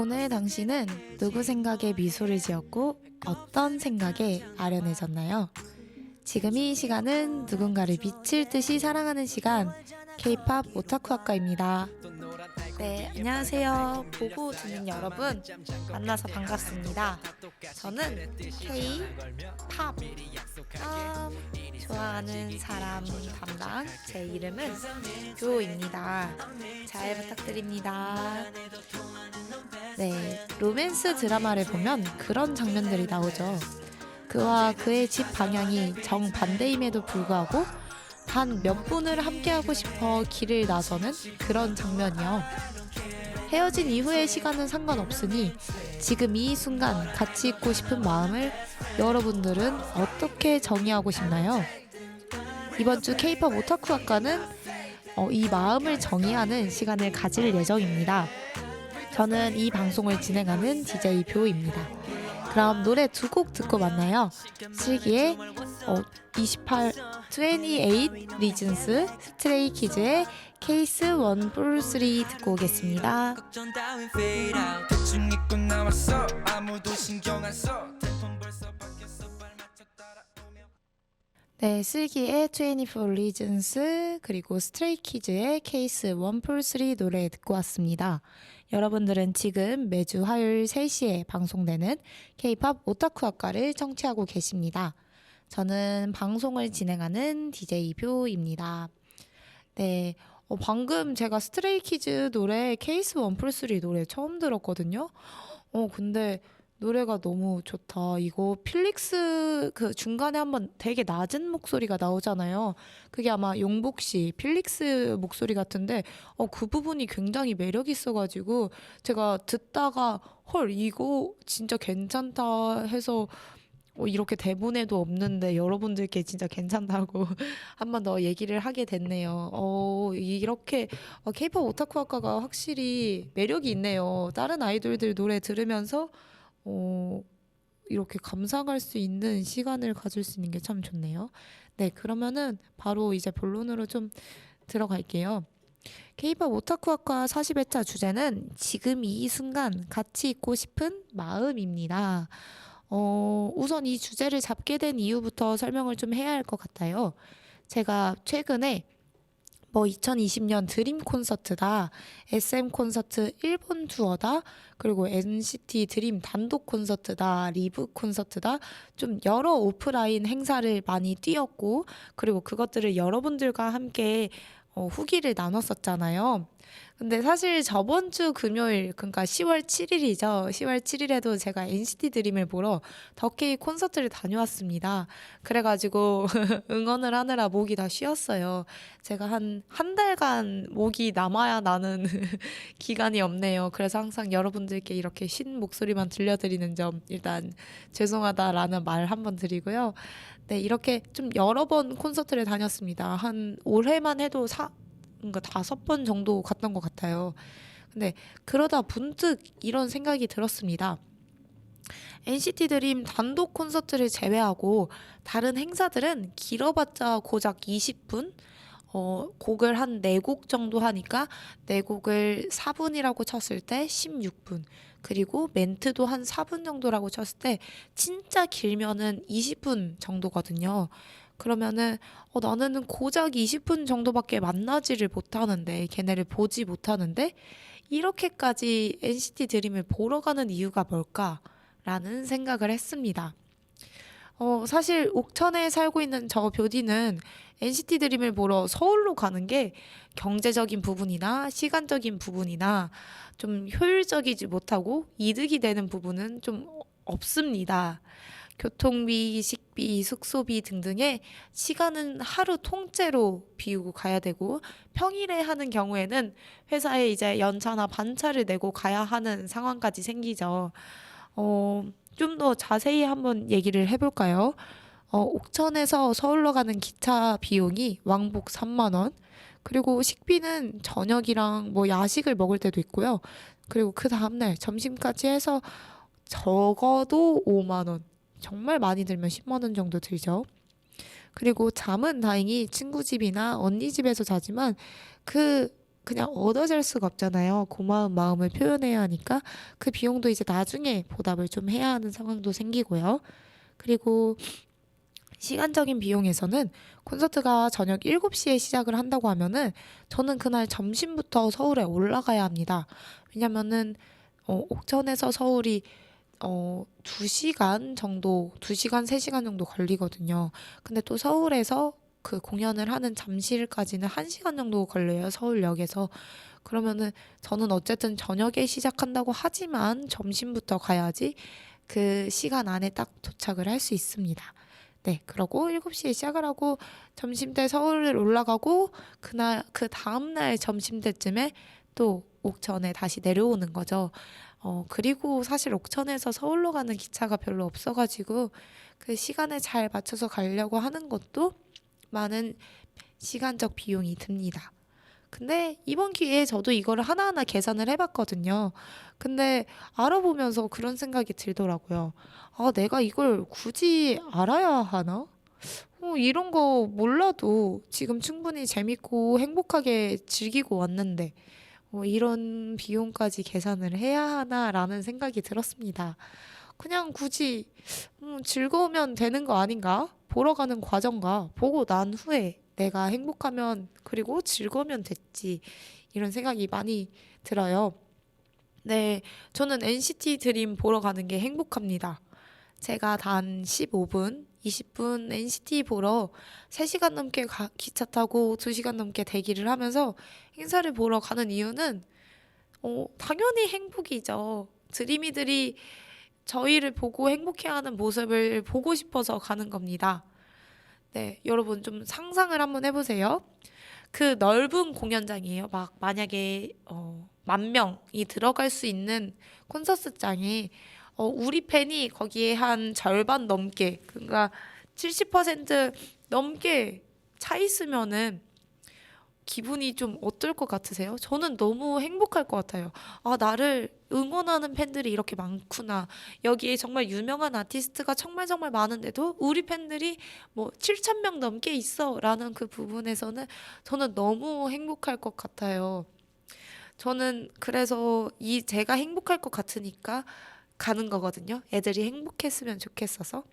오늘 당신은 누구 생각에 미소를 지었고 어떤 생각에 아련해졌나요? 지금 이 시간은 누군가를 미칠 듯이 사랑하는 시간, K-pop 오타쿠 학과입니다. 네, 안녕하세요. 보고 듣는 여러분, 만나서 반갑습니다. 저는 K-pop 좋아하는 사람 담당, 제 이름은 뷰입니다. 잘 부탁드립니다. 네, 로맨스 드라마를 보면 그런 장면들이 나오죠. 그와 그의 집 방향이 정반대임에도 불구하고 단 몇 분을 함께하고 싶어 길을 나서는 그런 장면이요. 헤어진 이후의 시간은 상관없으니 지금 이 순간 같이 있고 싶은 마음을 여러분들은 어떻게 정의하고 싶나요? 이번 주 K-pop 오타쿠 학과는 이 마음을 정의하는 시간을 가질 예정입니다. 저는 이 방송을 진행하는 DJ 뷰입니다. 그럼 노래 두 곡 듣고 만나요. 슬기의 28 Reasons, 스트레이키즈의 케이스 1, 4, 3 듣고 오겠습니다. 네, 슬기의 24 Reasons 그리고 스트레이키즈의 케이스 1, 4, 3 노래 듣고 왔습니다. 여러분들은 지금 매주 화요일 3시에 방송되는 K-pop 오타쿠 학과를 청취하고 계십니다. 저는 방송을 진행하는 DJ 뷰입니다. 네, 방금 제가 스트레이키즈 노래 케이스 1, 4, 3 노래 처음 들었거든요. 근데 노래가 너무 좋다. 이거 필릭스 그 중간에 한번 되게 낮은 목소리가 나오잖아요. 그게 아마 용복 씨 필릭스 목소리 같은데 그 부분이 굉장히 매력 있어가지고 제가 듣다가 헐 이거 진짜 괜찮다 해서 이렇게 대본에도 없는데 여러분들께 진짜 괜찮다고 한 번 더 얘기를 하게 됐네요. 이렇게 K-pop 오타쿠 학과가 확실히 매력이 있네요. 다른 아이돌들 노래 들으면서 이렇게 감상할 수 있는 시간을 가질 수 있는 게 참 좋네요. 네, 그러면은 바로 이제 본론으로 좀 들어갈게요. K-pop 오타쿠 학과 40회차 주제는 지금 이 순간 같이 있고 싶은 마음입니다. 우선 이 주제를 잡게 된 이유부터 설명을 좀 해야 할 것 같아요. 제가 최근에 2020년 드림 콘서트다, SM 콘서트 일본 투어다, 그리고 NCT 드림 단독 콘서트다, 리브 콘서트다, 좀 여러 오프라인 행사를 많이 뛰었고, 그리고 그것들을 여러분들과 함께 후기를 나눴었잖아요. 근데 사실 저번 주 금요일, 그러니까 10월 7일이죠. 10월 7일에도 제가 NCT 드림을 보러 더케이 콘서트를 다녀왔습니다. 그래가지고 응원을 하느라 목이 다 쉬었어요. 제가 한 달간 목이 남아야 나는 기간이 없네요. 그래서 항상 여러분들께 이렇게 쉰 목소리만 들려드리는 점 일단 죄송하다라는 말 한번 드리고요. 네, 이렇게 좀 여러 번 콘서트를 다녔습니다. 한 올해만 해도 뭔가 5번 정도 갔던 것 같아요. 근데 그러다 문득 이런 생각이 들었습니다. NCT 드림 단독 콘서트를 제외하고 다른 행사들은 길어봤자 고작 20분? 곡을 한 4곡 정도 하니까 4곡을 4분이라고 쳤을 때 16분. 그리고 멘트도 한 4분 정도라고 쳤을 때 진짜 길면은 20분 정도거든요. 그러면은 나는 고작 20분 정도밖에 만나지를 못하는데 걔네를 보지 못하는데 이렇게까지 NCT 드림을 보러 가는 이유가 뭘까라는 생각을 했습니다. 사실 옥천에 살고 있는 저 뷰디는 NCT 드림을 보러 서울로 가는 게 경제적인 부분이나 시간적인 부분이나 좀 효율적이지 못하고 이득이 되는 부분은 좀 없습니다. 교통비, 식비, 숙소비 등등의 시간은 하루 통째로 비우고 가야 되고 평일에 하는 경우에는 회사에 이제 연차나 반차를 내고 가야 하는 상황까지 생기죠. 좀 더 자세히 한번 얘기를 해볼까요? 옥천에서 서울로 가는 기차 비용이 왕복 3만 원, 그리고 식비는 저녁이랑 야식을 먹을 때도 있고요. 그리고 그 다음날 점심까지 해서 적어도 5만 원, 정말 많이 들면 10만 원 정도 들죠. 그리고 잠은 다행히 친구 집이나 언니 집에서 자지만 그 그냥 얻어질 수가 없잖아요. 고마운 마음을 표현해야 하니까 그 비용도 이제 나중에 보답을 좀 해야 하는 상황도 생기고요. 그리고 시간적인 비용에서는 콘서트가 저녁 7시에 시작을 한다고 하면은 저는 그날 점심부터 서울에 올라가야 합니다. 왜냐면은 옥천에서 서울이 2시간 정도, 2시간, 3시간 정도 걸리거든요. 근데 또 서울에서 그 공연을 하는 잠실까지는 1시간 정도 걸려요, 서울역에서. 그러면은 저는 어쨌든 저녁에 시작한다고 하지만 점심부터 가야지 그 시간 안에 딱 도착을 할 수 있습니다. 네, 그러고 7시에 시작을 하고 점심때 서울을 올라가고 그 다음날 점심때쯤에 또 옥천에 다시 내려오는 거죠. 그리고 사실 옥천에서 서울로 가는 기차가 별로 없어가지고 그 시간에 잘 맞춰서 가려고 하는 것도 많은 시간적 비용이 듭니다. 근데 이번 기회에 저도 이거를 하나하나 계산을 해봤거든요. 근데 알아보면서 그런 생각이 들더라고요. 아, 내가 이걸 굳이 알아야 하나? 이런 거 몰라도 지금 충분히 재밌고 행복하게 즐기고 왔는데, 이런 비용까지 계산을 해야 하나라는 생각이 들었습니다. 그냥 굳이 즐거우면 되는 거 아닌가? 보러 가는 과정과 보고 난 후에 내가 행복하면 그리고 즐거우면 됐지. 이런 생각이 많이 들어요. 네, 저는 NCT 드림 보러 가는 게 행복합니다. 제가 단 15분, 20분 NCT 보러 3시간 넘게 기차 타고 2시간 넘게 대기를 하면서 행사를 보러 가는 이유는 당연히 행복이죠. 드림이들이 저희를 보고 행복해하는 모습을 보고 싶어서 가는 겁니다. 네, 여러분 좀 상상을 한번 해보세요. 그 넓은 공연장이에요. 막 만약에 10,000명이 들어갈 수 있는 콘서트장에 우리 팬이 거기에 한 절반 넘게 그러니까 70% 넘게 차 있으면은 기분이 좀 어떨 것 같으세요? 저는 너무 행복할 것 같아요. 아, 나를 응원하는 팬들이 이렇게 많구나. 여기에 정말 유명한 아티스트가 정말 정말 많은데도 우리 팬들이 뭐 7천 명 넘게 있어. 라는 그 부분에서는 저는 너무 행복할 것 같아요. 저는 그래서 제가 행복할 것 같으니까 가는 거거든요. 애들이 행복했으면 좋겠어서.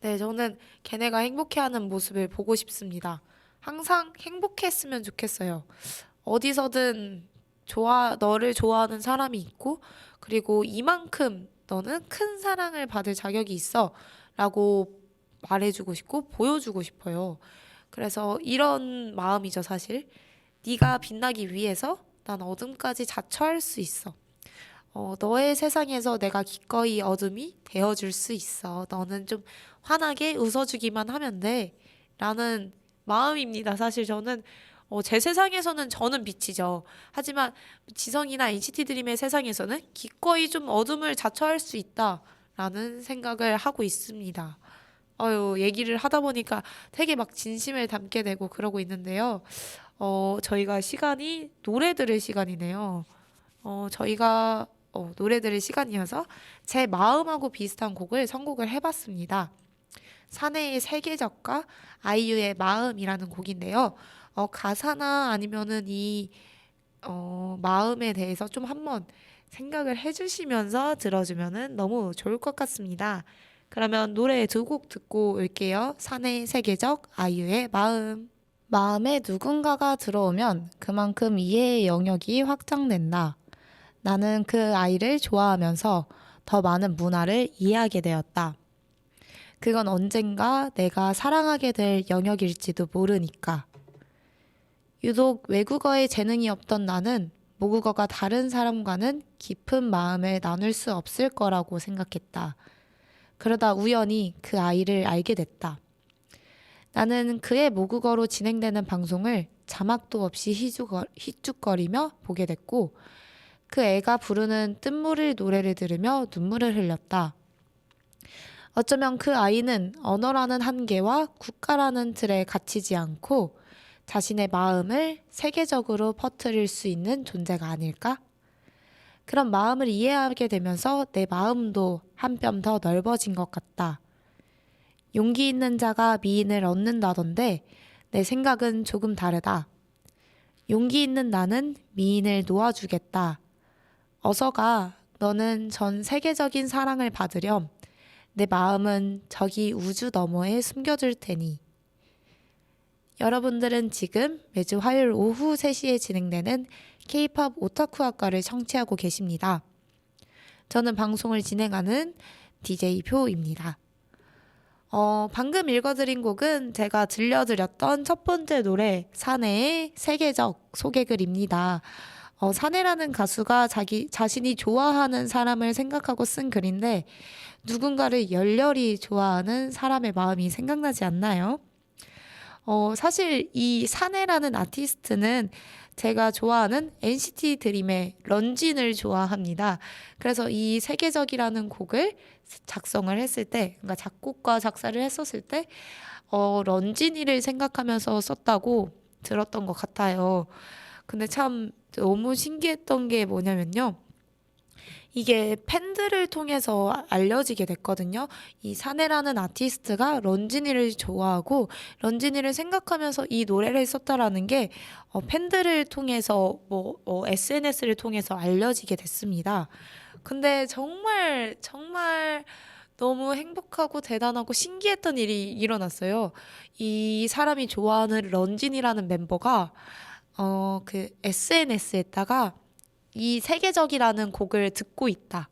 네, 저는 걔네가 행복해하는 모습을 보고 싶습니다. 항상 행복했으면 좋겠어요. 어디서든 너를 좋아하는 사람이 있고, 그리고 이만큼 너는 큰 사랑을 받을 자격이 있어. 라고 말해주고 싶고, 보여주고 싶어요. 그래서 이런 마음이죠, 사실. 네가 빛나기 위해서 난 어둠까지 자처할 수 있어. 너의 세상에서 내가 기꺼이 어둠이 되어줄 수 있어. 너는 좀 환하게 웃어주기만 하면 돼. 라는 마음입니다. 사실 저는 제 세상에서는 저는 빛이죠. 하지만 지성이나 NCT 드림의 세상에서는 기꺼이 좀 어둠을 자처할 수 있다라는 생각을 하고 있습니다. 얘기를 하다 보니까 되게 막 진심을 담게 되고 그러고 있는데요. 저희가 시간이 노래 들을 시간이네요. 저희가 노래 들을 시간이어서 제 마음하고 비슷한 곡을 선곡을 해봤습니다. 사내의 세계적과 아이유의 마음이라는 곡인데요. 가사나 아니면은 마음에 대해서 좀 한번 생각을 해주시면서 들어주면은 너무 좋을 것 같습니다. 그러면 노래 2곡 듣고 올게요. 사내의 세계적, 아이유의 마음. 마음에 누군가가 들어오면 그만큼 이해의 영역이 확장된다. 나는 그 아이를 좋아하면서 더 많은 문화를 이해하게 되었다. 그건 언젠가 내가 사랑하게 될 영역일지도 모르니까. 유독 외국어에 재능이 없던 나는 모국어가 다른 사람과는 깊은 마음을 나눌 수 없을 거라고 생각했다. 그러다 우연히 그 아이를 알게 됐다. 나는 그의 모국어로 진행되는 방송을 자막도 없이 휘죽거리며 보게 됐고, 그 애가 부르는 뜬물을 노래를 들으며 눈물을 흘렸다. 어쩌면 그 아이는 언어라는 한계와 국가라는 틀에 갇히지 않고 자신의 마음을 세계적으로 퍼뜨릴 수 있는 존재가 아닐까? 그런 마음을 이해하게 되면서 내 마음도 한 뼘 더 넓어진 것 같다. 용기 있는 자가 미인을 얻는다던데 내 생각은 조금 다르다. 용기 있는 나는 미인을 놓아주겠다. 어서 가. 너는 전 세계적인 사랑을 받으렴. 내 마음은 저기 우주 너머에 숨겨둘 테니. 여러분들은 지금 매주 화요일 오후 3시에 진행되는 K-팝 오타쿠 학과를 청취하고 계십니다. 저는 방송을 진행하는 DJ 표입니다. 방금 읽어드린 곡은 제가 들려드렸던 첫 번째 노래 사내의 세계적 소개글입니다. 사내라는 가수가 자신이 좋아하는 사람을 생각하고 쓴 글인데 누군가를 열렬히 좋아하는 사람의 마음이 생각나지 않나요? 사실 이 사내라는 아티스트는 제가 좋아하는 NCT 드림의 런쥔을 좋아합니다. 그래서 이 세계적이라는 곡을 작성을 했을 때, 그러니까 작곡과 작사를 했었을 때, 런쥔이를 생각하면서 썼다고 들었던 것 같아요. 근데 참 너무 신기했던 게 뭐냐면요. 이게 팬들을 통해서 알려지게 됐거든요. 이 사내라는 아티스트가 런쥔이를 좋아하고 런쥔이를 생각하면서 이 노래를 썼다라는 게 팬들을 통해서 SNS를 통해서 알려지게 됐습니다. 근데 정말 정말 너무 행복하고 대단하고 신기했던 일이 일어났어요. 이 사람이 좋아하는 런쥔이라는 멤버가 그 SNS에다가 이 세계적이라는 곡을 듣고 있다.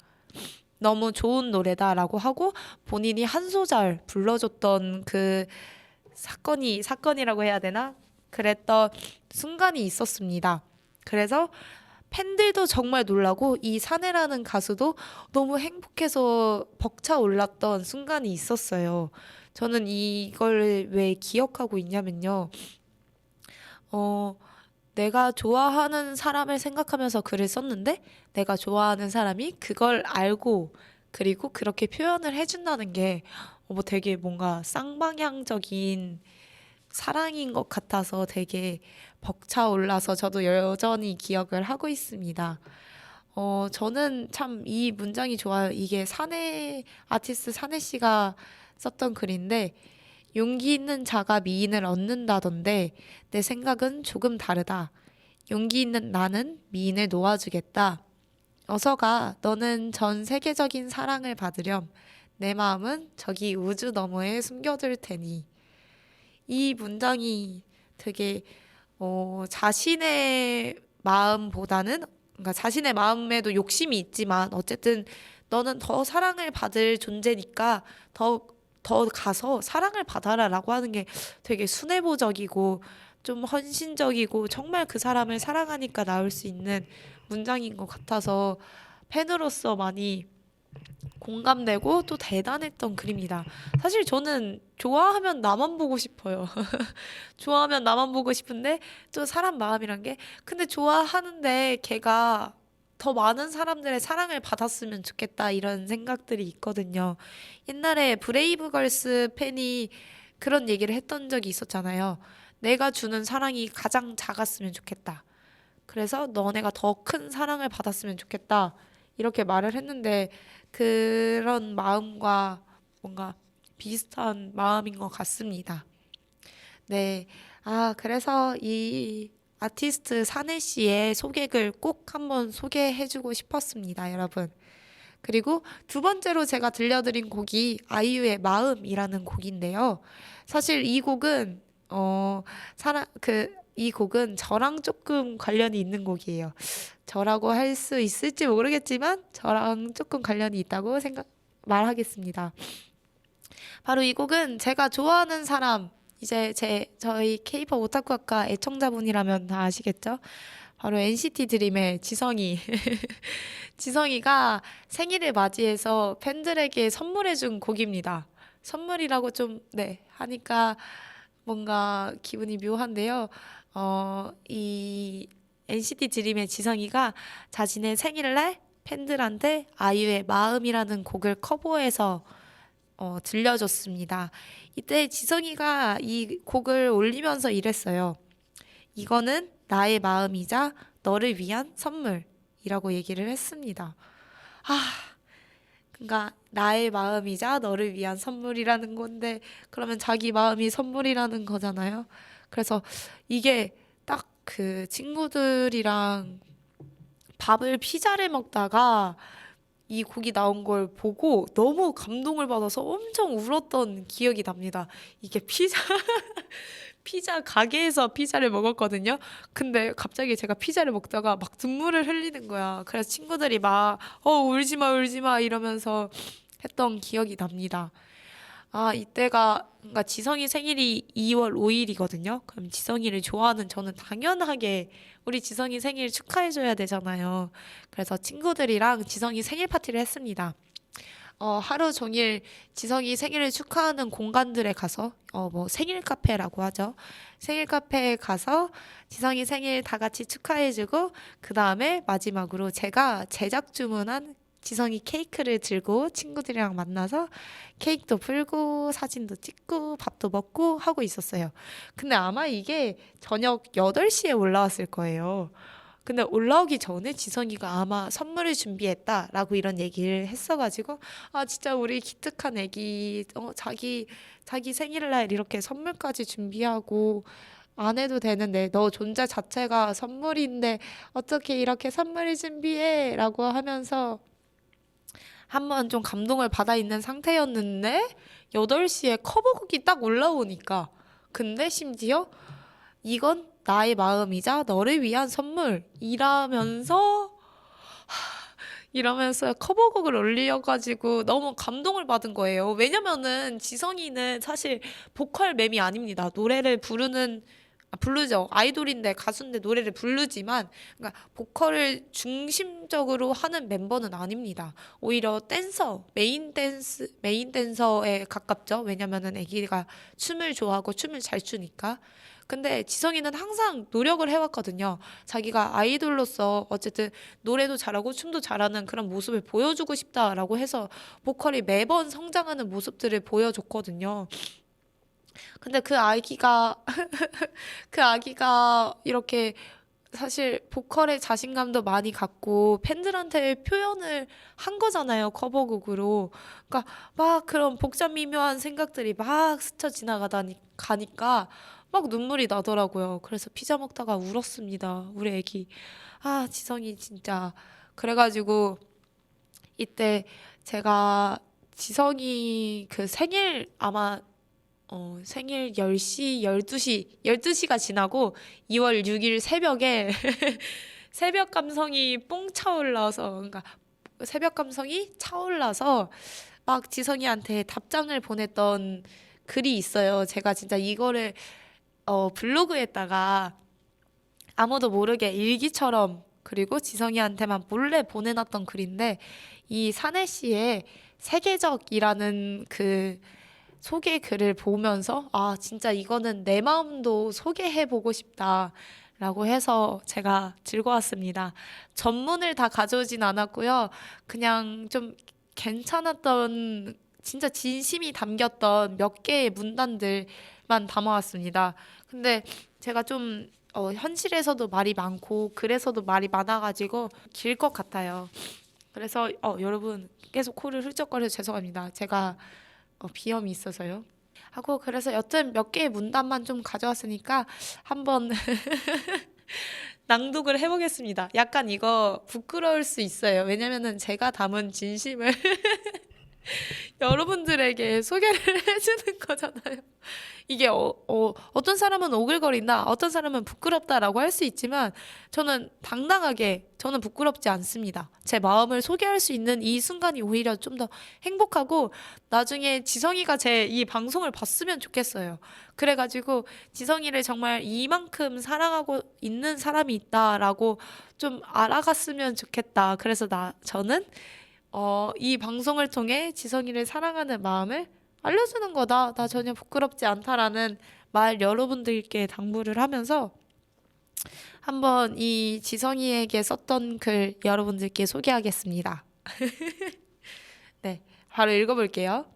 너무 좋은 노래다라고 하고 본인이 한 소절 불러줬던 그 사건이라고 해야 되나? 그랬던 순간이 있었습니다. 그래서 팬들도 정말 놀라고 이 사내라는 가수도 너무 행복해서 벅차올랐던 순간이 있었어요. 저는 이걸 왜 기억하고 있냐면요. 내가 좋아하는 사람을 생각하면서 글을 썼는데 내가 좋아하는 사람이 그걸 알고 그리고 그렇게 표현을 해준다는 게 뭐 되게 뭔가 쌍방향적인 사랑인 것 같아서 되게 벅차올라서 저도 여전히 기억을 하고 있습니다. 저는 참 이 문장이 좋아요. 이게 아티스트 사내 씨가 썼던 글인데 용기 있는 자가 미인을 얻는다던데 내 생각은 조금 다르다. 용기 있는 나는 미인을 놓아주겠다. 어서 가. 너는 전 세계적인 사랑을 받으렴. 내 마음은 저기 우주 너머에 숨겨둘 테니. 이 문장이 되게 자신의 마음보다는 그러니까 자신의 마음에도 욕심이 있지만 어쨌든 너는 더 사랑을 받을 존재니까 더 가서 사랑을 받아라라고 하는 게 되게 순애보적이고 좀 헌신적이고 정말 그 사람을 사랑하니까 나올 수 있는 문장인 것 같아서 팬으로서 많이 공감되고 또 대단했던 글입니다. 사실 저는 좋아하면 나만 보고 싶어요. 좋아하면 나만 보고 싶은데 또 사람 마음이란 게 근데 좋아하는데 걔가 더 많은 사람들의 사랑을 받았으면 좋겠다 이런 생각들이 있거든요. 옛날에 브레이브걸스 팬이 그런 얘기를 했던 적이 있었잖아요. 내가 주는 사랑이 가장 작았으면 좋겠다. 그래서 너네가 더 큰 사랑을 받았으면 좋겠다. 이렇게 말을 했는데 그런 마음과 뭔가 비슷한 마음인 것 같습니다. 네. 그래서 이 아티스트 사내 씨의 소개글 꼭 한번 소개해주고 싶었습니다, 여러분. 그리고 두 번째로 제가 들려드린 곡이 아이유의 마음이라는 곡인데요. 사실 이 곡은 이 곡은 저랑 조금 관련이 있는 곡이에요. 저라고 할 수 있을지 모르겠지만 저랑 조금 관련이 있다고 말하겠습니다. 바로 이 곡은 제가 좋아하는 사람, 이제 저희 K-pop 오타쿠 학과 애청자분이라면 다 아시겠죠? 바로 NCT 드림의 지성이. 지성이가 생일을 맞이해서 팬들에게 선물해준 곡입니다. 선물이라고 하니까 뭔가 기분이 묘한데요. 이 NCT 드림의 지성이가 자신의 생일날 팬들한테 아이유의 마음이라는 곡을 커버해서 들려줬습니다. 이때 지성이가 이 곡을 올리면서 이랬어요. 이거는 나의 마음이자 너를 위한 선물이라고 얘기를 했습니다. 그러니까 나의 마음이자 너를 위한 선물이라는 건데 그러면 자기 마음이 선물이라는 거잖아요. 그래서 이게 딱 그 친구들이랑 밥을 피자를 먹다가 이 곡이 나온 걸 보고 너무 감동을 받아서 엄청 울었던 기억이 납니다. 이게 피자 가게에서 피자를 먹었거든요. 근데 갑자기 제가 피자를 먹다가 막 눈물을 흘리는 거야. 그래서 친구들이 막, 울지 마, 울지 마 이러면서 했던 기억이 납니다. 아, 이때가, 그러니까 지성이 생일이 2월 5일이거든요. 그럼 지성이를 좋아하는 저는 당연하게 우리 지성이 생일 축하해줘야 되잖아요. 그래서 친구들이랑 지성이 생일 파티를 했습니다. 하루 종일 지성이 생일을 축하하는 공간들에 가서, 뭐 생일 카페라고 하죠. 생일 카페에 가서 지성이 생일 다 같이 축하해주고, 그 다음에 마지막으로 제가 제작 주문한 지성이 케이크를 들고 친구들이랑 만나서 케이크도 풀고 사진도 찍고 밥도 먹고 하고 있었어요. 근데 아마 이게 저녁 8시에 올라왔을 거예요. 근데 올라오기 전에 지성이가 아마 선물을 준비했다라고 이런 얘기를 했어가지고 아 진짜 우리 기특한 애기 자기 생일날 이렇게 선물까지 준비하고 안 해도 되는데 너 존재 자체가 선물인데 어떻게 이렇게 선물을 준비해? 라고 하면서 한번 좀 감동을 받아 있는 상태였는데 8시에 커버곡이 딱 올라오니까 근데 심지어 이건 나의 마음이자 너를 위한 선물이라면서 이러면서 커버곡을 올려가지고 너무 감동을 받은 거예요. 왜냐면은 지성이는 사실 보컬 맴이 아닙니다. 노래를 부르죠. 아이돌인데 가수인데 노래를 부르지만 그러니까 보컬을 중심적으로 하는 멤버는 아닙니다. 오히려 메인 댄서에 가깝죠. 왜냐면은 애기가 춤을 좋아하고 춤을 잘 추니까. 근데 지성이는 항상 노력을 해왔거든요. 자기가 아이돌로서 어쨌든 노래도 잘하고 춤도 잘하는 그런 모습을 보여주고 싶다라고 해서 보컬이 매번 성장하는 모습들을 보여줬거든요. 근데 그 아기가 이렇게 사실 보컬에 자신감도 많이 갖고 팬들한테 표현을 한 거잖아요, 커버곡으로. 그러니까 막 그런 복잡 미묘한 생각들이 막 스쳐 가니까 막 눈물이 나더라고요. 그래서 피자 먹다가 울었습니다, 우리 애기. 아, 지성이 진짜. 그래가지고 이때 제가 지성이 그 생일 아마 생일 10시, 12시가 지나고 2월 6일 새벽에 새벽 감성이 뽕 차올라서, 그러니까 새벽 감성이 차올라서 막 지성이한테 답장을 보냈던 글이 있어요. 제가 진짜 이거를 블로그에다가 아무도 모르게 일기처럼 그리고 지성이한테만 몰래 보내놨던 글인데 이 사내 씨의 세계적이라는 그 소개 글을 보면서 아 진짜 이거는 내 마음도 소개해보고 싶다라고 해서 제가 즐거웠습니다. 전문을 다 가져오진 않았고요. 그냥 좀 괜찮았던 진짜 진심이 담겼던 몇 개의 문단들만 담아왔습니다. 근데 제가 좀 현실에서도 말이 많고 글에서도 말이 많아가지고 길 것 같아요. 그래서 여러분 계속 코를 훌쩍거려서 죄송합니다. 제가 비염이 있어서요. 하고 그래서 여튼 몇 개의 문단만 좀 가져왔으니까 한번 낭독을 해보겠습니다. 약간 이거 부끄러울 수 있어요. 왜냐면은 제가 담은 진심을 여러분들에게 소개를 해주는 거잖아요. 이게 어떤 사람은 오글거린다, 어떤 사람은 부끄럽다라고 할 수 있지만 저는 당당하게 저는 부끄럽지 않습니다. 제 마음을 소개할 수 있는 이 순간이 오히려 좀 더 행복하고 나중에 지성이가 제 이 방송을 봤으면 좋겠어요. 그래가지고 지성이를 정말 이만큼 사랑하고 있는 사람이 있다라고 좀 알아갔으면 좋겠다. 그래서 저는 이 방송을 통해 지성이를 사랑하는 마음을 알려주는 거다. 나 전혀 부끄럽지 않다라는 말 여러분들께 당부를 하면서 한번 이 지성이에게 썼던 글 여러분들께 소개하겠습니다. 네, 바로 읽어볼게요.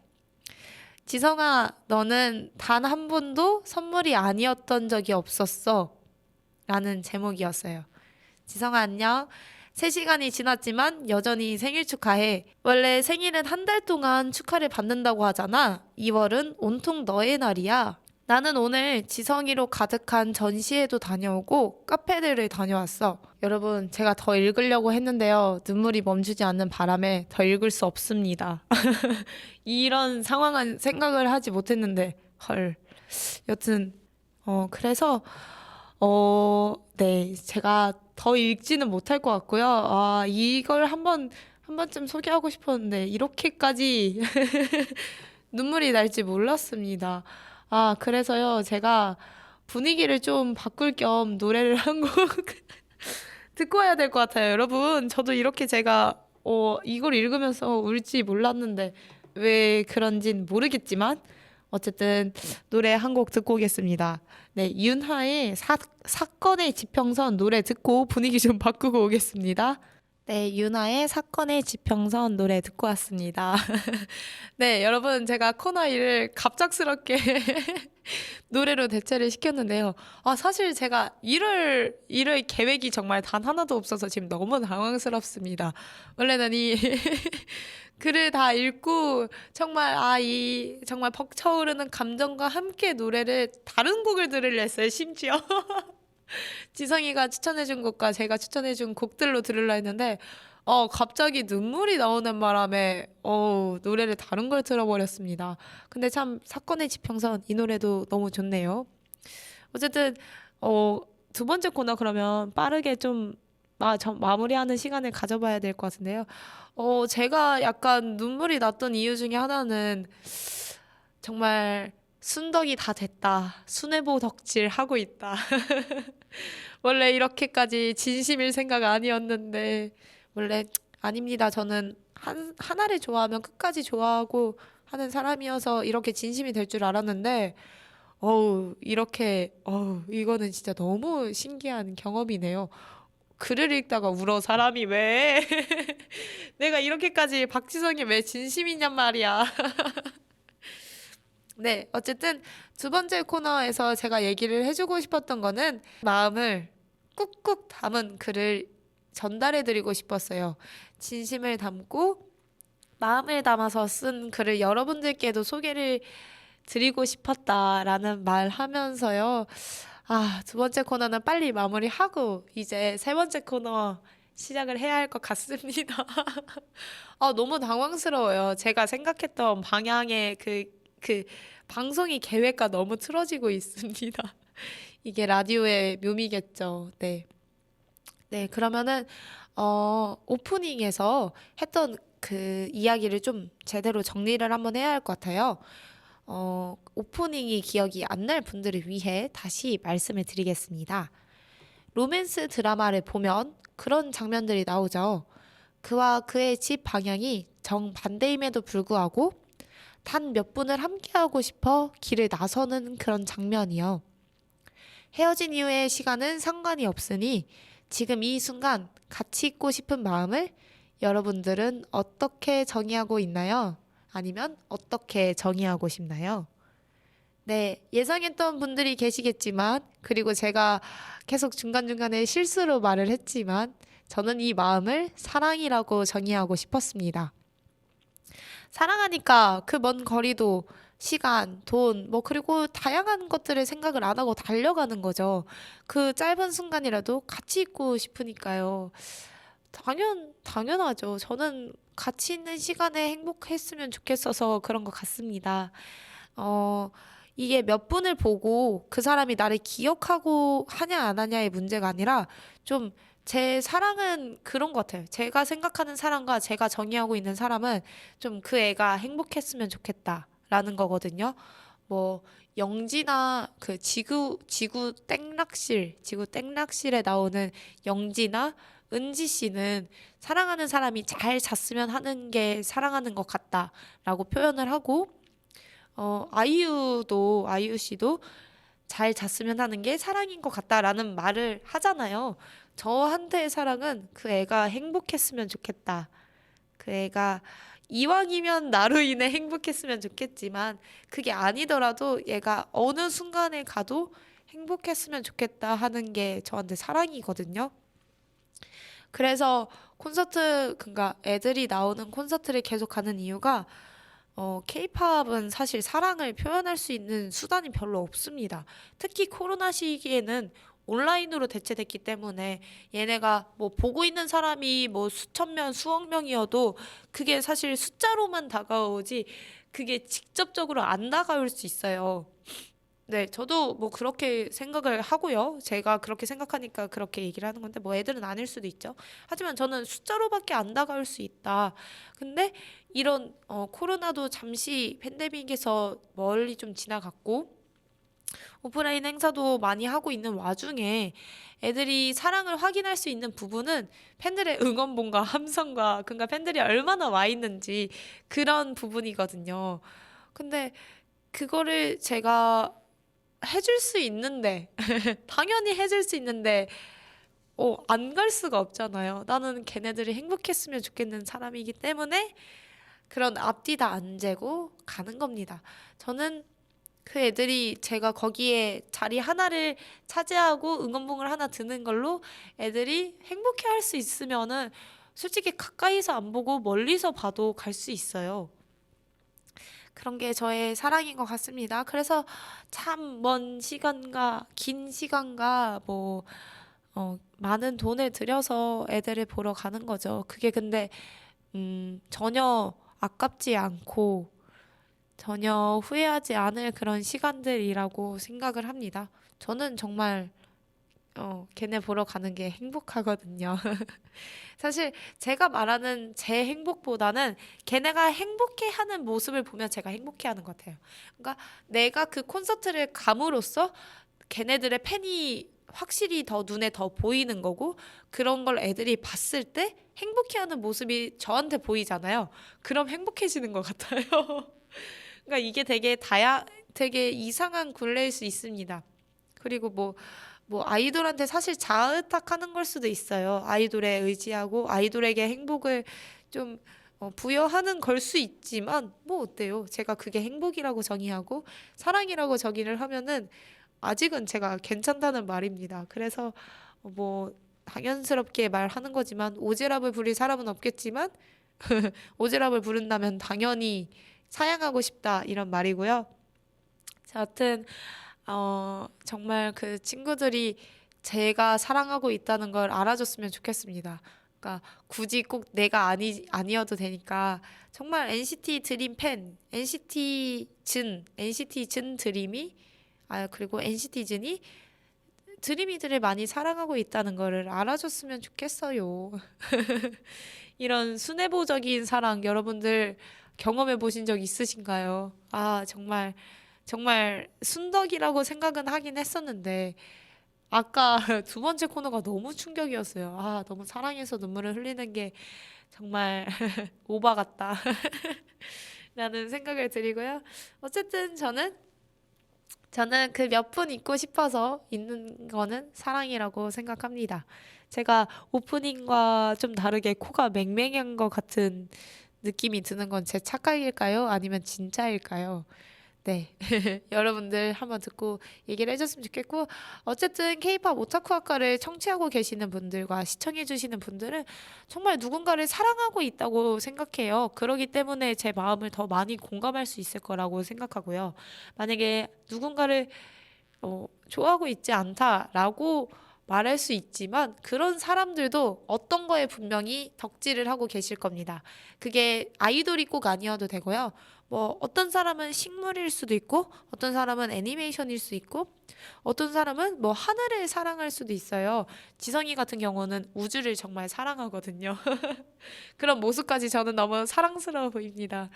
지성아, 너는 단 한 번도 선물이 아니었던 적이 없었어. 라는 제목이었어요. 지성아, 안녕. 3시간이 지났지만 여전히 생일 축하해. 원래 생일은 한 달 동안 축하를 받는다고 하잖아. 2월은 온통 너의 날이야. 나는 오늘 지성이로 가득한 전시회도 다녀오고 카페들을 다녀왔어. 여러분, 제가 더 읽으려고 했는데요. 눈물이 멈추지 않는 바람에 더 읽을 수 없습니다. 이런 상황은 생각을 하지 못했는데, 헐. 여튼, 그래서, 네, 제가 더 읽지는 못할 것 같고요. 아, 이걸 한 번쯤 소개하고 싶었는데, 이렇게까지 눈물이 날지 몰랐습니다. 아, 그래서요, 제가 분위기를 좀 바꿀 겸 노래를 한 곡 듣고 와야 될 것 같아요. 여러분, 저도 이렇게 제가, 이걸 읽으면서 울지 몰랐는데, 왜 그런진 모르겠지만, 어쨌든 노래 한 곡 듣고 오겠습니다. 네, 윤하의 사건의 지평선 노래 듣고 분위기 좀 바꾸고 오겠습니다. 네, 윤하의 사건의 지평선 노래 듣고 왔습니다. 네, 여러분, 제가 코너 일을 갑작스럽게 노래로 대체를 시켰는데요. 아, 사실 제가 이럴 계획이 정말 단 하나도 없어서 지금 너무 당황스럽습니다. 원래는 이 글을 다 읽고 정말 정말 벅차오르는 감정과 함께 노래를 다른 곡을 들으려 했어요, 심지어. 지성이가 추천해준 곡과 제가 추천해준 곡들로 들으려 했는데, 갑자기 눈물이 나오는 바람에, 노래를 다른 걸 들어버렸습니다. 근데 참, 사건의 지평선, 이 노래도 너무 좋네요. 어쨌든, 어, 두 번째 코너 그러면 빠르게 마무리하는 시간을 가져봐야 될 것 같은데요. 제가 약간 눈물이 났던 이유 중에 하나는 정말 순덕이 다 됐다. 순애보 덕질 하고 있다. 원래 이렇게까지 진심일 생각 아니었는데, 원래 아닙니다. 저는 하나를 좋아하면 끝까지 좋아하고 하는 사람이어서 이렇게 진심이 될 줄 알았는데, 이거는 진짜 너무 신기한 경험이네요. 글을 읽다가 울어, 사람이 왜? 내가 이렇게까지 박지성이 왜 진심이냔 말이야. 네, 어쨌든 두 번째 코너에서 제가 얘기를 해주고 싶었던 거는 마음을 꾹꾹 담은 글을 전달해드리고 싶었어요. 진심을 담고 마음을 담아서 쓴 글을 여러분들께도 소개를 드리고 싶었다라는 말 하면서요. 아, 두 번째 코너는 빨리 마무리하고 이제 세 번째 코너 시작을 해야 할 것 같습니다. 너무 당황스러워요. 제가 생각했던 방향의 그 방송이 계획과 너무 틀어지고 있습니다. 이게 라디오의 묘미겠죠. 네. 네, 그러면은, 오프닝에서 했던 그 이야기를 좀 제대로 정리를 한번 해야 할 것 같아요. 오프닝이 기억이 안 날 분들을 위해 다시 말씀을 드리겠습니다. 로맨스 드라마를 보면 그런 장면들이 나오죠. 그와 그의 집 방향이 정반대임에도 불구하고 단 몇 분을 함께하고 싶어 길을 나서는 그런 장면이요. 헤어진 이후의 시간은 상관이 없으니 지금 이 순간 같이 있고 싶은 마음을 여러분들은 어떻게 정의하고 있나요? 아니면 어떻게 정의하고 싶나요? 네, 예상했던 분들이 계시겠지만, 그리고 제가 계속 중간중간에 실수로 말을 했지만, 저는 이 마음을 사랑이라고 정의하고 싶었습니다. 사랑하니까 그 먼 거리도 시간, 돈, 그리고 다양한 것들을 생각을 안 하고 달려가는 거죠. 그 짧은 순간이라도 같이 있고 싶으니까요. 당연하죠. 저는 같이 있는 시간에 행복했으면 좋겠어서 그런 것 같습니다. 어, 이게 몇 분을 보고 그 사람이 나를 기억하고 하냐 안 하냐의 문제가 아니라 좀 제 사랑은 그런 것 같아요. 제가 생각하는 사람과 제가 정의하고 있는 사람은 좀 그 애가 행복했으면 좋겠다라는 거거든요. 뭐 영지나 그 지구 땡락실에 나오는 영지나 은지 씨는 사랑하는 사람이 잘 잤으면 하는 게 사랑하는 것 같다라고 표현을 하고 아이유 씨도 잘 잤으면 하는 게 사랑인 것 같다라는 말을 하잖아요. 저한테의 사랑은 그 애가 행복했으면 좋겠다. 그 애가 이왕이면 나로 인해 행복했으면 좋겠지만 그게 아니더라도 얘가 어느 순간에 가도 행복했으면 좋겠다 하는 게 저한테 사랑이거든요. 그래서 그러니까 애들이 나오는 콘서트를 계속 가는 이유가 케이팝은 사실 사랑을 표현할 수 있는 수단이 별로 없습니다. 특히 코로나 시기에는 온라인으로 대체됐기 때문에 얘네가 뭐 보고 있는 사람이 뭐 수천 명, 수억 명이어도 그게 사실 숫자로만 다가오지 그게 직접적으로 안 다가올 수 있어요. 네, 저도 뭐 그렇게 생각을 하고요. 제가 그렇게 생각하니까 그렇게 얘기를 하는 건데, 뭐 애들은 아닐 수도 있죠. 하지만 저는 숫자로밖에 안 다가올 수 있다. 근데 이런 코로나도 잠시 팬데믹에서 멀리 좀 지나갔고, 오프라인 행사도 많이 하고 있는 와중에 애들이 사랑을 확인할 수 있는 부분은 팬들의 응원봉과 함성과 그러니까 팬들이 얼마나 와 있는지 그런 부분이거든요. 근데 그거를 제가 해줄 수 있는데, 당연히 해줄 수 있는데, 안 갈 수가 없잖아요. 나는 걔네들이 행복했으면 좋겠는 사람이기 때문에 그런 앞뒤 다 안 재고 가는 겁니다. 저는 그 애들이 제가 거기에 자리 하나를 차지하고 응원봉을 하나 드는 걸로 애들이 행복해 할 수 있으면은 솔직히 가까이서 안 보고 멀리서 봐도 갈 수 있어요. 그런 게 저의 사랑인 것 같습니다. 그래서 참 먼 시간과 긴 시간과 뭐 많은 돈을 들여서 애들을 보러 가는 거죠. 그게 근데 전혀 아깝지 않고 전혀 후회하지 않을 그런 시간들이라고 생각을 합니다. 저는 정말 걔네 보러 가는 게 행복하거든요. 사실 제가 말하는 제 행복보다는 걔네가 행복해하는 모습을 보면 제가 행복해하는 것 같아요. 그러니까 내가 그 콘서트를 감으로써 걔네들의 팬이 확실히 더 눈에 더 보이는 거고 그런 걸 애들이 봤을 때 행복해하는 모습이 저한테 보이잖아요. 그럼 행복해지는 것 같아요. 그러니까 이게 되게 이상한 굴레일 수 있습니다. 그리고 뭐 아이돌한테 사실 자의탁하는 걸 수도 있어요. 아이돌에 의지하고 아이돌에게 행복을 좀 부여하는 걸 수 있지만 뭐 어때요? 제가 그게 행복이라고 정의하고 사랑이라고 정의를 하면은 아직은 제가 괜찮다는 말입니다. 그래서 뭐 당연스럽게 말하는 거지만 오지랖을 부릴 사람은 없겠지만 오지랖을 부른다면 당연히 사양하고 싶다 이런 말이고요. 자, 여튼 정말 그 친구들이 제가 사랑하고 있다는 걸 알아줬으면 좋겠습니다. 그러니까 굳이 꼭 내가 아니어도 되니까 정말 NCT 드림 팬, NCT 즌 드림이 그리고 NCT 즌이 드림이들을 많이 사랑하고 있다는 거를 알아줬으면 좋겠어요. 이런 순애보적인 사랑 여러분들 경험해 보신 적 있으신가요? 정말 순덕이라고 생각은 하긴 했었는데 아까 두 번째 코너가 너무 충격이었어요. 너무 사랑해서 눈물을 흘리는 게 정말 오바 같다. 라는 생각을 드리고요. 어쨌든 저는 그 몇 분 있고 싶어서 있는 거는 사랑이라고 생각합니다. 제가 오프닝과 좀 다르게 코가 맹맹한 것 같은 느낌이 드는 건 제 착각일까요? 아니면 진짜일까요? 네. 여러분들 한번 듣고 얘기를 해줬으면 좋겠고, 어쨌든 케이팝 오타쿠 학과를 청취하고 계시는 분들과 시청해 주시는 분들은 정말 누군가를 사랑하고 있다고 생각해요. 그러기 때문에 제 마음을 더 많이 공감할 수 있을 거라고 생각하고요. 만약에 누군가를 좋아하고 있지 않다라고 말할 수 있지만 그런 사람들도 어떤 거에 분명히 덕질을 하고 계실 겁니다. 그게 아이돌이 꼭 아니어도 되고요. 뭐 어떤 사람은 식물일 수도 있고 어떤 사람은 애니메이션일 수 있고 어떤 사람은 뭐 하늘을 사랑할 수도 있어요. 지성이 같은 경우는 우주를 정말 사랑하거든요. 그런 모습까지 저는 너무 사랑스러워 보입니다.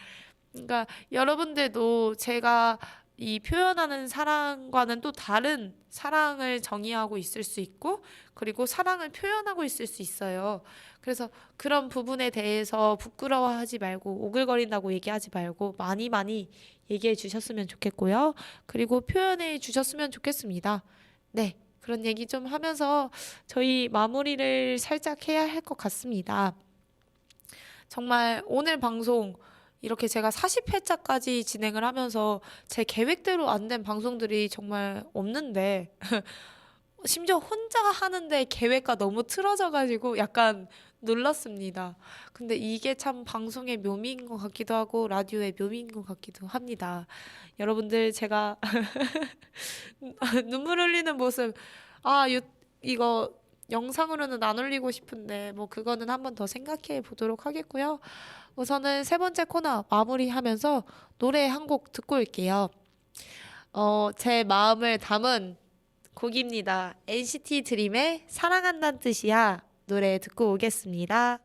그러니까 여러분들도 제가 이 표현하는 사랑과는 또 다른 사랑을 정의하고 있을 수 있고, 그리고 사랑을 표현하고 있을 수 있어요. 그래서 그런 부분에 대해서 부끄러워하지 말고, 오글거린다고 얘기하지 말고, 많이 많이 얘기해 주셨으면 좋겠고요. 그리고 표현해 주셨으면 좋겠습니다. 네. 그런 얘기 좀 하면서 저희 마무리를 살짝 해야 할 것 같습니다. 정말 오늘 방송 이렇게 제가 40회차까지 진행을 하면서 제 계획대로 안 된 방송들이 정말 없는데 심지어 혼자 하는데 계획과 너무 틀어져가지고 약간 놀랐습니다. 근데 이게 참 방송의 묘미인 것 같기도 하고 라디오의 묘미인 것 같기도 합니다. 여러분들 제가 눈물 흘리는 모습 아, 이거 영상으로는 안 올리고 싶은데 뭐 그거는 한번 더 생각해 보도록 하겠고요. 우선은 세 번째 코너 마무리하면서 노래 한 곡 듣고 올게요. 제 마음을 담은 곡입니다. NCT 드림의 사랑한다는 뜻이야 노래 듣고 오겠습니다.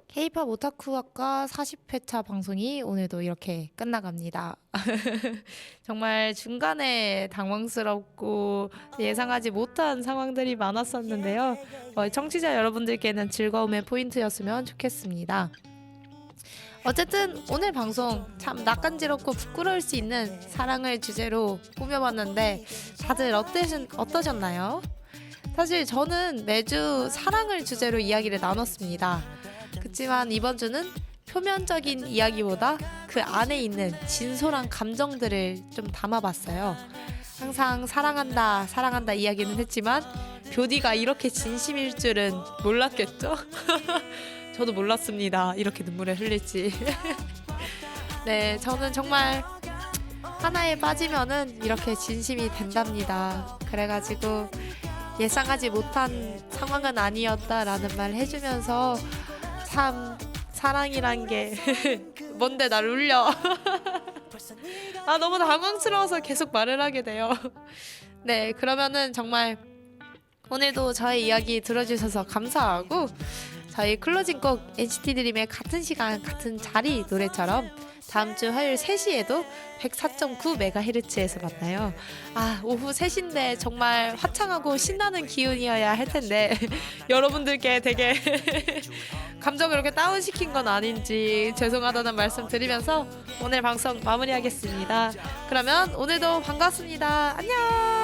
K-pop 오타쿠 학과 40회차 방송이 오늘도 이렇게 끝나갑니다. 정말 중간에 당황스럽고 예상하지 못한 상황들이 많았었는데요. 청취자 여러분들께는 즐거움의 포인트였으면 좋겠습니다. 어쨌든 오늘 방송 참 낯간지럽고 부끄러울 수 있는 사랑을 주제로 꾸며봤는데 다들 어떠셨나요? 사실 저는 매주 사랑을 주제로 이야기를 나눴습니다. 그렇지만 이번 주는 표면적인 이야기보다 그 안에 있는 진솔한 감정들을 좀 담아봤어요. 항상 사랑한다, 사랑한다 이야기는 했지만 뷰디가 이렇게 진심일 줄은 몰랐겠죠? 저도 몰랐습니다. 이렇게 눈물을 흘릴지. 네, 저는 정말 하나에 빠지면은 이렇게 진심이 된답니다. 그래가지고 예상하지 못한 상황은 아니었다라는 말 해주면서 참 사랑이란 게 뭔데 날 울려. 아, 너무 당황스러워서 계속 말을 하게 돼요. 네, 그러면은 정말 오늘도 저의 이야기 들어주셔서 감사하고 저희 클로징 곡 NCT 드림의 같은 시간 같은 자리 노래처럼 다음 주 화요일 3시에도 104.9MHz에서 만나요. 아, 오후 3시인데 정말 화창하고 신나는 기운이어야 할 텐데 여러분들께 되게 감정을 이렇게 다운시킨 건 아닌지 죄송하다는 말씀 드리면서 오늘 방송 마무리하겠습니다. 그러면 오늘도 반갑습니다. 안녕.